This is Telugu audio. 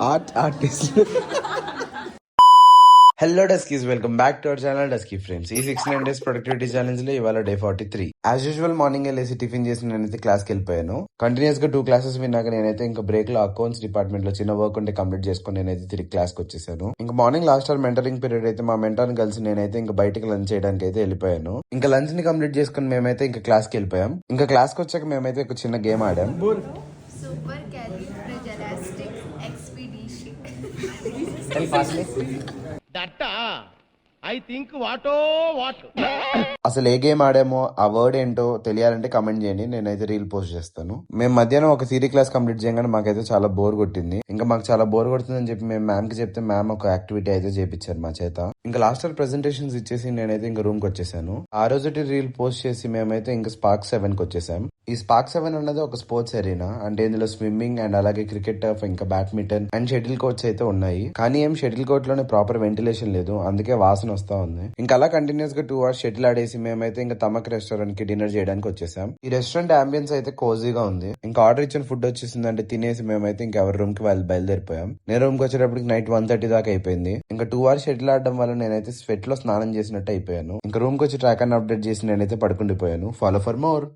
Artist. Hello duskies, welcome back to our channel dusky friends. ఈ 69 days ప్రొడక్టివిటీ ఛాలెంజ్ లో ఇవాళ డే 43. యాజ్ యూజువల్ మార్నింగ్ వెళ్ళేసి టిఫిన్ చేసి నేనైతే క్లాస్ కి వెళ్ళిపోయాను. కంటిన్యూస్ గా 2 క్లాసెస్ విన్నాక నేనైతే ఇంకా బ్రేక్ లో అకౌంట్స్ డిపార్ట్మెంట్ లో చిన్న వర్క్ ఉంటే కంప్లీట్ చేసుకుని నేనైతే తిరిగి క్లాస్ కి వచ్చేసాను. ఇంకా morning last hour mentoring period అయితే మా మెంటర్ ని కలిసి నేనైతే ఇంకా బయటకి లంచ్ చేయడానికి అయితే వెళ్ళిపోయాను. ఇంకా లంచ్ ని కంప్లీట్ చేసుకుని మేమైతే ఇంకా క్లాస్ కి వెళ్ళిపోయాం. ఇంకా క్లాస్ కి వచ్చాక మేమైతే ఒక చిన్న గేమ్ ఆడాం. Super califragilistic expedition. I think వాటో వాట్. అసలు ఏ గేమ్ ఆడామో ఆ వర్డ్ ఏంటో తెలియాలంటే కమెంట్ చేయండి, నేనైతే రీల్ పోస్ట్ చేస్తాను. మేము మధ్యాహ్నం ఒక థియరీ క్లాస్ కంప్లీట్ చేయగానే మాకైతే చాలా బోర్ కొట్టింది. ఇంకా మాకు చాలా బోర్ కొడుతుందని చెప్పి మేము మ్యామ్ కి చెప్తే మ్యామ్ ఒక యాక్టివిటీ అయితే చేపించారు మా చేత. ఇంకా లాస్ట్ ఇయర్ ప్రెజెంటేషన్స్ ఇచ్చేసి నేనైతే ఇంకా రూమ్ కి వచ్చేసాను. ఆ రోజు రీల్ పోస్ట్ చేసి మేమైతే ఇంకా స్పార్క్ 7 కి వచ్చేసాం. ఈ స్పార్క్ 7 అన్నది ఒక స్పోర్ట్స్ ఎరీనా. అంటే ఇందులో స్విమ్మింగ్ అండ్ అలాగే క్రికెట్ టర్ఫ్, ఇంకా బ్యాడ్మింటన్ అండ్ షటిల్ కోర్ట్స్ అయితే ఉన్నాయి. కానీ ఏం షటిల్ కోర్ట్ లోనే ప్రాపర్ వెంటిలేషన్ లేదు, అందుకే వాసన వస్తా ఉంది. ఇంకా అలా కంటిన్యూస్ గా 2 hours షటిల్ ఆడేసి మేమైతే ఇంకా తమక్ రెస్టారెంట్ కి డిన్నర్ చేయడానికి వచ్చేసాం. ఈ రెస్టారెంట్ అంబియన్స్ అయితే కోజీగా ఉంది. ఇంకా ఆర్డర్ ఇచ్చిన ఫుడ్ వచ్చేసింది అంటే తినేసి మేమైతే ఇంకా ఎవరి రూమ్ కి బయలుదేరిపోయాం. నేను రూమ్ కి వచ్చేటప్పటికి నైట్ 1:30 దాకా అయిపోయింది. ఇంకా 2 hours షటిల్ ఆడడం వల్ల నేనైతే స్వెట్ లో స్నానం చేసినట్టు అయిపోయాను. ఇంకా రూమ్ కి వచ్చి ట్రాక్ అప్డేట్ చేసి నేనైతే పడుకుండిపోయాను. Follow for more.